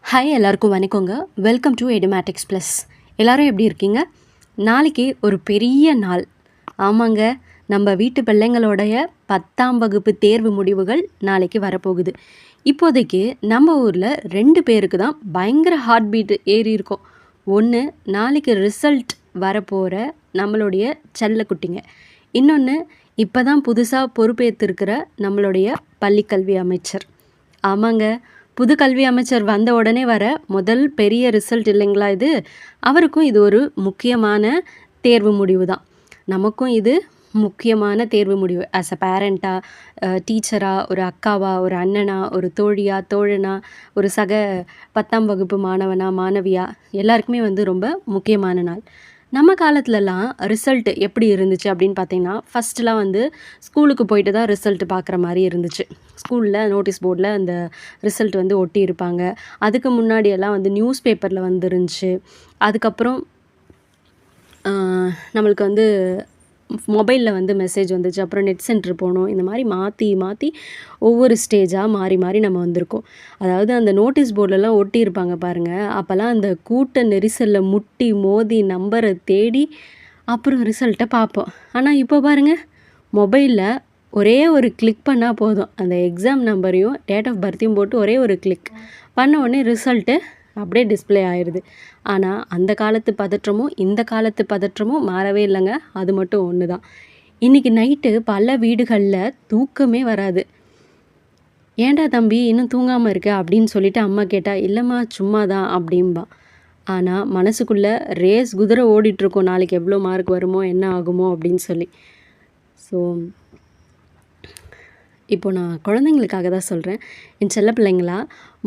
Hi எல்லாருக்கும் வணக்கங்க. Welcome to Edumatics plus. எல்லோரும் எப்படி இருக்கீங்க? நாளைக்கு ஒரு பெரிய நாள். ஆமாங்க, நம்ம வீட்டு பிள்ளைங்களோடைய 10ஆம் வகுப்பு தேர்வு முடிவுகள் நாளைக்கு வரப்போகுது. இப்போதைக்கு நம்ம ஊரில் 2 பேருக்கு தான் பயங்கர ஹார்ட் பீட் ஏறி இருக்கும். ஒன்று, நாளைக்கு ரிசல்ட் வரப்போகிற நம்மளுடைய செல்லக்குட்டிங்க. இன்னொன்று, இப்போ தான் புதுசாக பொறுப்பேற்றிருக்கிற நம்மளுடைய பள்ளிக்கல்வி அமைச்சர். ஆமாங்க, புது கல்வி அமைச்சர் வந்த உடனே வர முதல் பெரிய ரிசல்ட் இல்லைங்களா இது? அவருக்கும் இது ஒரு முக்கியமான தேர்வு முடிவு தான். நமக்கும் இது முக்கியமான தேர்வு முடிவு. ஆஸ் அ பேரண்ட்டாக, டீச்சராக, ஒரு அக்காவா, ஒரு அண்ணனா, ஒரு தோழியா, தோழனா, ஒரு சக 10ஆம் வகுப்பு மாணவனா, மாணவியா, எல்லாருக்குமே ரொம்ப முக்கியமான நாள். நம்ம காலத்துலலாம் ரிசல்ட் எப்படி இருந்துச்சு அப்படின்னு பார்த்தீங்கன்னா, ஃபஸ்ட்டுலாம் ஸ்கூலுக்கு போயிட்டு தான் ரிசல்ட் பார்க்குற மாதிரி இருந்துச்சு. ஸ்கூலில் நோட்டீஸ் போர்டில் அந்த ரிசல்ட் ஒட்டியிருப்பாங்க. அதுக்கு முன்னாடியெல்லாம் நியூஸ் பேப்பரில் வந்துருந்துச்சு. அதுக்கப்புறம் நம்மளுக்கு மொபைலில் மெசேஜ் வந்துச்சு. அப்புறம் நெட் சென்டர் போனோம். இந்த மாதிரி மாற்றி மாற்றி ஒவ்வொரு ஸ்டேஜாக மாறி மாறி நம்ம வந்திருக்கோம். அதாவது அந்த நோட்டீஸ் போர்டிலலாம் ஒட்டியிருப்பாங்க பாருங்கள். அப்போல்லாம் அந்த கூட்ட நெரிசலில் முட்டி மோதி நம்பரை தேடி அப்புறம் ரிசல்ட்டை பார்ப்போம். ஆனால் இப்போ பாருங்கள், மொபைலில் ஒரே ஒரு கிளிக் பண்ணால் போதும். அந்த எக்ஸாம் நம்பரையும் டேட் ஆஃப் பர்த்தையும் போட்டு ஒரே ஒரு கிளிக் பண்ண உடனே ரிசல்ட்டு அப்படியே டிஸ்பிளே ஆயிடுது. ஆனால் அந்த காலத்து பதற்றமும் இந்த காலத்து பதற்றமும் மாறவே இல்லைங்க. அது மட்டும் ஒன்று தான். இன்றைக்கி நைட்டு பல வீடுகளில் தூக்கமே வராது. ஏன்டா தம்பி இன்னும் தூங்காமல் இருக்க அப்படின்னு சொல்லிட்டு அம்மா கேட்டால், இல்லைம்மா சும்மா தான் அப்படின்பா. ஆனால் மனசுக்குள்ளே ரேஸ் குதிரை ஓடிட்டுருக்கோம், நாளைக்கு எவ்வளோ மார்க் வருமோ என்ன ஆகுமோ அப்படின்னு சொல்லி. ஸோ இப்போ நான் குழந்தைங்களுக்காக தான் சொல்கிறேன். என் செல்ல பிள்ளைங்களா,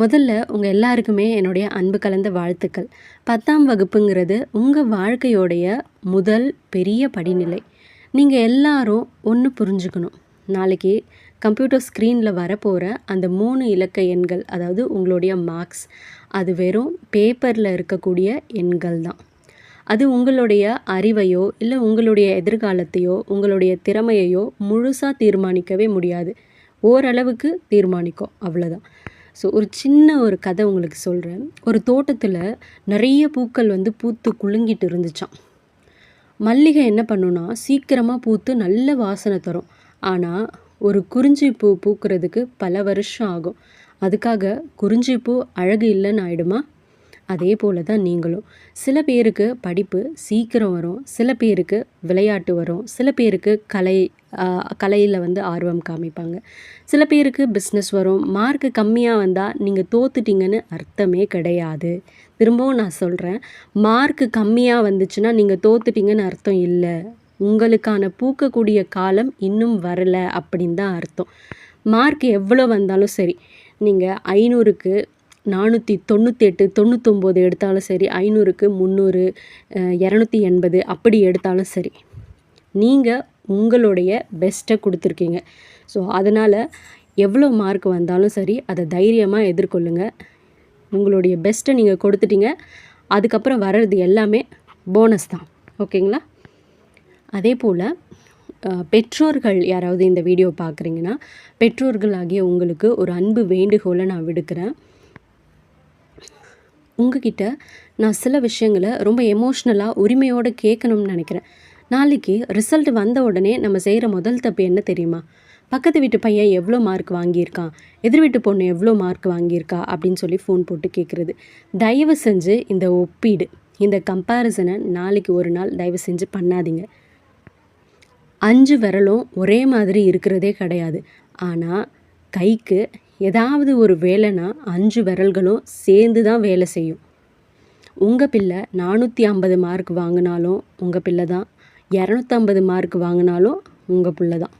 முதல்ல உங்கள் எல்லாருக்குமே என்னுடைய அன்பு கலந்த வாழ்த்துக்கள். 10ஆம் வகுப்புங்கிறது உங்கள் வாழ்க்கையோடைய முதல் பெரிய படிநிலை. நீங்கள் எல்லாரும் ஒன்று புரிஞ்சுக்கணும். நாளைக்கு கம்ப்யூட்டர் ஸ்க்ரீனில் வரப்போகிற அந்த 3 இலக்க எண்கள், அதாவது உங்களுடைய மார்க்ஸ், அது வெறும் பேப்பரில் இருக்கக்கூடிய எண்கள் தான். அது உங்களுடைய அறிவையோ இல்லை உங்களுடைய எதிர்காலத்தையோ உங்களுடைய திறமையையோ முழுசாக தீர்மானிக்கவே முடியாது. ஓரளவுக்கு தீர்மானிக்கும், அவ்வளோதான். ஸோ ஒரு சின்ன ஒரு கதை உங்களுக்கு சொல்கிறேன். ஒரு தோட்டத்தில் நிறைய பூக்கள் பூத்து குலுங்கிட்டு இருந்துச்சாம். மல்லிகை என்ன பண்ணுன்னா, சீக்கிரமாக பூத்து நல்ல வாசனை தரும். ஆனால் ஒரு குறிஞ்சி பூ பூக்கிறதுக்கு பல வருஷம் ஆகும். அதுக்காக குறிஞ்சி பூ அழகு இல்லைன்னு ஆயிடுமா? அதே போல் தான் நீங்களும். சில பேருக்கு படிப்பு சீக்கிரம் வரும், சில பேருக்கு விளையாட்டு வரும், சில பேருக்கு கலையில் ஆர்வம் காமிப்பாங்க, சில பேருக்கு பிஸ்னஸ் வரும். மார்க்கு கம்மியாக வந்தால் நீங்கள் தோத்துட்டீங்கன்னு அர்த்தமே கிடையாது. திரும்பவும் நான் சொல்கிறேன், மார்க்கு கம்மியாக வந்துச்சுன்னா நீங்கள் தோத்துட்டீங்கன்னு அர்த்தம் இல்லை. உங்களுக்கான பூக்கக்கூடிய காலம் இன்னும் வரலை அப்படின்னு தான் அர்த்தம். மார்க் எவ்வளோ வந்தாலும் சரி, நீங்கள் 500க்கு 498, 99 எடுத்தாலும் சரி, 500க்கு 300, 280 அப்படி எடுத்தாலும் சரி, நீங்கள் உங்களுடைய பெஸ்ட்டை கொடுத்துருக்கீங்க. ஸோ அதனால் எவ்வளோ மார்க் வந்தாலும் சரி, அதை தைரியமாக எதிர்கொள்ளுங்கள். உங்களுடைய பெஸ்ட்டை நீங்கள் கொடுத்துட்டீங்க. அதுக்கப்புறம் வர்றது எல்லாமே போனஸ் தான். ஓகேங்களா? அதே போல் பெற்றோர்கள் யாராவது இந்த வீடியோ பார்க்குறீங்கன்னா, பெற்றோர்களாகிய உங்களுக்கு ஒரு அன்பு வேண்டுகோளை நான் விடுக்கிறேன். உங்ககிட்ட நான் சில விஷயங்களை ரொம்ப எமோஷ்னலாக உரிமையோடு கேட்கணும்னு நினைக்கிறேன். நாளைக்கு ரிசல்ட் வந்த உடனே நம்ம செய்கிற முதல் தப்பு என்ன தெரியுமா? பக்கத்து வீட்டு பையன் எவ்வளோ மார்க் வாங்கியிருக்கான், எதிர் வீட்டு பொண்ணு எவ்வளோ மார்க் வாங்கியிருக்கா அப்படின்னு சொல்லி ஃபோன் போட்டு கேட்குறது. தயவு செஞ்சு இந்த ஒப்பீடு, இந்த கம்பேரிசனை நாளைக்கு ஒரு நாள் தயவு செஞ்சு பண்ணாதீங்க. 5 விரலும் ஒரே மாதிரி இருக்கிறதே கிடையாது. ஆனால் கைக்கு ஏதாவது ஒரு வேலைனா 5 விரல்களும் சேர்ந்து தான் வேலை செய்யும். உங்கள் பிள்ளை 450 மார்க் வாங்கினாலும் உங்கள் பிள்ளை தான், 250 மார்க் வாங்கினாலும் உங்கள் பிள்ளை தான்.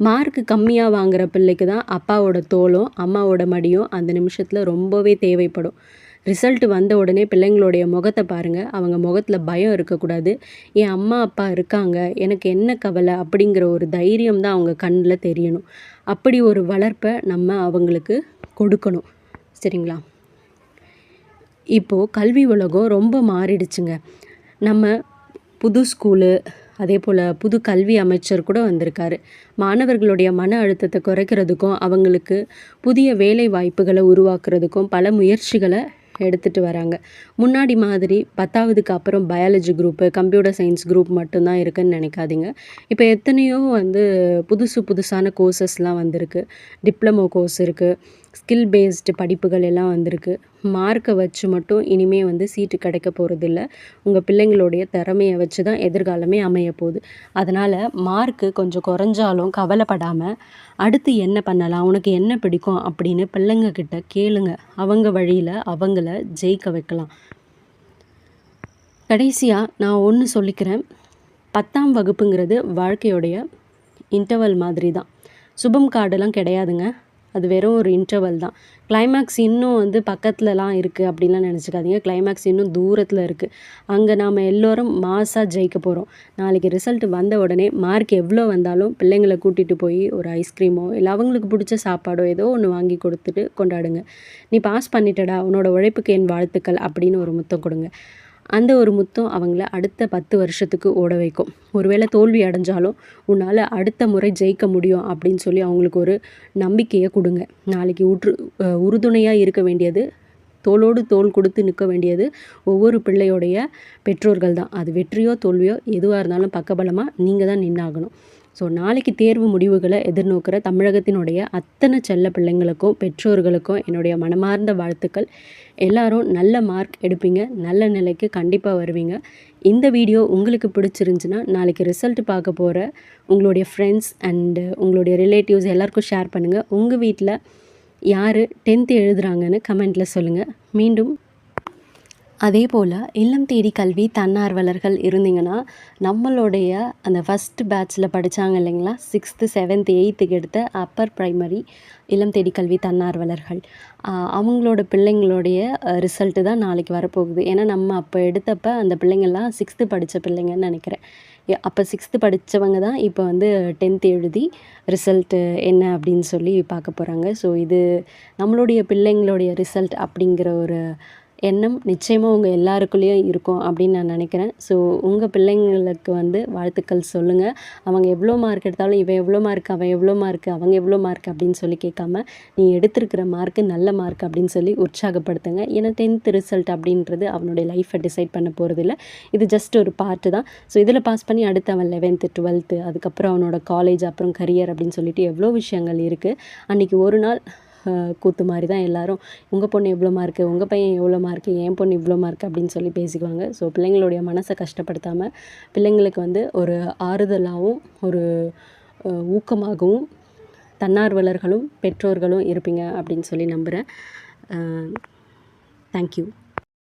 மார்க் கம்மியாக வாங்குகிற பிள்ளைக்கு தான் அப்பாவோட தோளும் அம்மாவோட மடியும் அந்த நிமிஷத்தில் ரொம்பவே தேவைப்படும். ரிசல்ட் வந்த உடனே பிள்ளைங்களுடைய முகத்தை பாருங்கள். அவங்க முகத்தில் பயம் இருக்கக்கூடாது. என் அம்மா அப்பா இருக்காங்க, எனக்கு என்ன கவலை அப்படிங்கிற ஒரு தைரியம் தான் அவங்க கண்ணில் தெரியணும். அப்படி ஒரு வளர்ப்பை நம்ம அவங்களுக்கு கொடுக்கணும். சரிங்களா? இப்போது கல்வி உலகம் ரொம்ப மாறிடுச்சுங்க. நம்ம புது ஸ்கூலு, அதே போல் புது கல்வி அமைச்சர் கூட வந்திருக்காரு. மாணவர்களுடைய மன அழுத்தத்தை குறைக்கிறதுக்கும் அவங்களுக்கு புதிய வேலை வாய்ப்புகளை உருவாக்குறதுக்கும் பல முயற்சிகளை எடுத்துகிட்டு வராங்க. முன்னாடி மாதிரி 10வதுக்கு அப்புறம் biology group, computer science group மட்டும்தான் இருக்குன்னு நினைக்காதீங்க. இப்போ எத்தனையோ புதுசான கோர்சஸ்லாம் வந்திருக்கு. டிப்ளமோ கோர்ஸ் இருக்குது. ஸ்கில் பேஸ்டு படிப்புகள் எல்லாம் வந்திருக்கு. மார்க்கை வச்சு மட்டும் இனிமே சீட்டு கிடைக்க போகிறதில்ல. உங்கள் பிள்ளைங்களுடைய திறமையை வச்சு தான் எதிர்காலமே அமைய போகுது. அதனால் மார்க்கு கொஞ்சம் குறைஞ்சாலும் கவலைப்படாமல் அடுத்து என்ன பண்ணலாம், உனக்கு என்ன பிடிக்கும் அப்படின்னு பிள்ளைங்க கிட்ட கேளுங்க. அவங்க வழியில் அவங்கள ஜெயிக்க வைக்கலாம். கடைசியாக நான் ஒன்று சொல்லிக்கிறேன். 10ஆம் வகுப்புங்கிறது வாழ்க்கையோடைய இன்டர்வல் மாதிரி தான். சுபம் கார்டெல்லாம் கிடையாதுங்க. அது வெறும் ஒரு இன்டர்வல் தான். கிளைமேக்ஸ் இன்னும் பக்கத்துலலாம் இருக்குது அப்படின்லாம் நினச்சிக்காதீங்க. கிளைமேக்ஸ் இன்னும் தூரத்தில் இருக்குது. அங்கே நாம் எல்லோரும் மாஸாக ஜெயிக்க போகிறோம். நாளைக்கு ரிசல்ட் வந்த உடனே மார்க் எவ்வளோ வந்தாலும் பிள்ளைங்களை கூட்டிகிட்டு போய் ஒரு ஐஸ்கிரீமோ இல்லை அவங்களுக்கு பிடிச்ச சாப்பாடோ ஏதோ ஒன்று வாங்கி கொடுத்துட்டு கொண்டாடுங்க. நீ பாஸ் பண்ணிட்டடா, உன்னோட உழைப்புக்கு என் வாழ்த்துக்கள் அப்படின்னு ஒரு முத்தம் கொடுங்க. அந்த ஒரு முத்தம் அவங்கள அடுத்த 10 வருஷத்துக்கு ஓட வைக்கும். ஒருவேளை தோல்வி அடைஞ்சாலும் உன்னால் அடுத்த முறை ஜெயிக்க முடியும் அப்படின்னு சொல்லி அவங்களுக்கு ஒரு நம்பிக்கையை கொடுங்க. நாளைக்கு உறுதுணையாக இருக்க வேண்டியது, தோளோடு தோள் கொடுத்து நிற்க வேண்டியது ஒவ்வொரு பிள்ளையோடைய பெற்றோர்கள் தான். அது வெற்றியோ தோல்வியோ எதுவாக இருந்தாலும் பக்கபலமாக நீங்கள் தான் நின்னாகணும். ஸோ நாளைக்கு தேர்வு முடிவுகளை எதிர்நோக்கிற தமிழகத்தினுடைய அத்தனை செல்ல பிள்ளைங்களுக்கும் பெற்றோர்களுக்கும் என்னுடைய மனமார்ந்த வாழ்த்துக்கள். எல்லாரும் நல்ல மார்க் எடுப்பீங்க, நல்ல நிலைக்கு கண்டிப்பாக வருவீங்க. இந்த வீடியோ உங்களுக்கு பிடிச்சிருந்துச்சுன்னா நாளைக்கு ரிசல்ட் பார்க்க போகிற உங்களுடைய ஃப்ரெண்ட்ஸ் அண்டு உங்களுடைய ரிலேட்டிவ்ஸ் எல்லாருக்கும் ஷேர் பண்ணுங்கள். உங்கள் வீட்டில் யார் 10th எழுதுகிறாங்கன்னு கமெண்ட்டில் சொல்லுங்கள். மீண்டும் அதே போல் இல்லம் தேடி கல்வி தன்னார்வலர்கள் இருந்தீங்கன்னா நம்மளுடைய அந்த ஃபஸ்ட் பேட்ச்சில் படித்தாங்க இல்லைங்களா, 6th 7th 8th எடுத்த அப்பர் ப்ரைமரி இல்லம் தேடி கல்வி தன்னார்வலர்கள், அவங்களோட பிள்ளைங்களுடைய ரிசல்ட்டு தான் நாளைக்கு வரப்போகுது. ஏன்னா நம்ம அப்போ எடுத்தப்போ அந்த பிள்ளைங்கள்லாம் 6th படித்த பிள்ளைங்கன்னு நினைக்கிறேன். அப்போ 6th படித்தவங்க தான் இப்போ 10th எழுதி ரிசல்ட்டு என்ன அப்படின்னு சொல்லி பார்க்க போகிறாங்க. ஸோ இது நம்மளுடைய பிள்ளைங்களுடைய ரிசல்ட் அப்படிங்கிற ஒரு எண்ணம் நிச்சயமாக உங்கள் எல்லாருக்குள்ளேயும் இருக்கும் அப்படின்னு நான் நினைக்கிறேன். ஸோ உங்கள் பிள்ளைங்களுக்கு வாழ்த்துக்கள் சொல்லுங்கள். அவங்க எவ்வளோ மார்க் எடுத்தாலும் இவன் எவ்வளோ மார்க், அவன் எவ்வளோ மார்க், அவங்க எவ்வளோ மார்க் அப்படின்னு சொல்லி கேட்காம நீ எடுத்திருக்கிற மார்க்கு நல்ல மார்க் அப்படின்னு சொல்லி உற்சாகப்படுத்துங்க. ஏன்னா 10th ரிசல்ட் அப்படின்றது அவனுடைய லைஃப்பை டிசைட் பண்ண போகிறதில்ல. இது ஜஸ்ட் ஒரு பார்ட்டு தான். ஸோ இதில் பாஸ் பண்ணி அடுத்து அவன் 11th 12th அதுக்கப்புறம் அவனோட காலேஜ் அப்புறம் கரியர் அப்படின்னு சொல்லிட்டு எவ்வளோ விஷயங்கள் இருக்குது. அன்றைக்கி ஒரு நாள் கூத்து மாதிரி தான் எல்லோரும் உங்கள் பொண்ணு எவ்வளோ மார்க்கு, உங்கள் பையன் எவ்வளோ மார்க்கு, என் பொண்ணு இவ்வளோ மார்க்கு அப்படின்னு சொல்லி பேசிக்குவாங்க. ஸோ பிள்ளைங்களுடைய மனசை கஷ்டப்படுத்தாமல் பிள்ளைங்களுக்கு ஒரு ஆறுதலாகவும் ஒரு ஊக்கமாகவும் தன்னார்வலர்களும் பெற்றோர்களும் இருப்பீங்க அப்படின்னு சொல்லி நம்புகிறேன். தேங்க்யூ.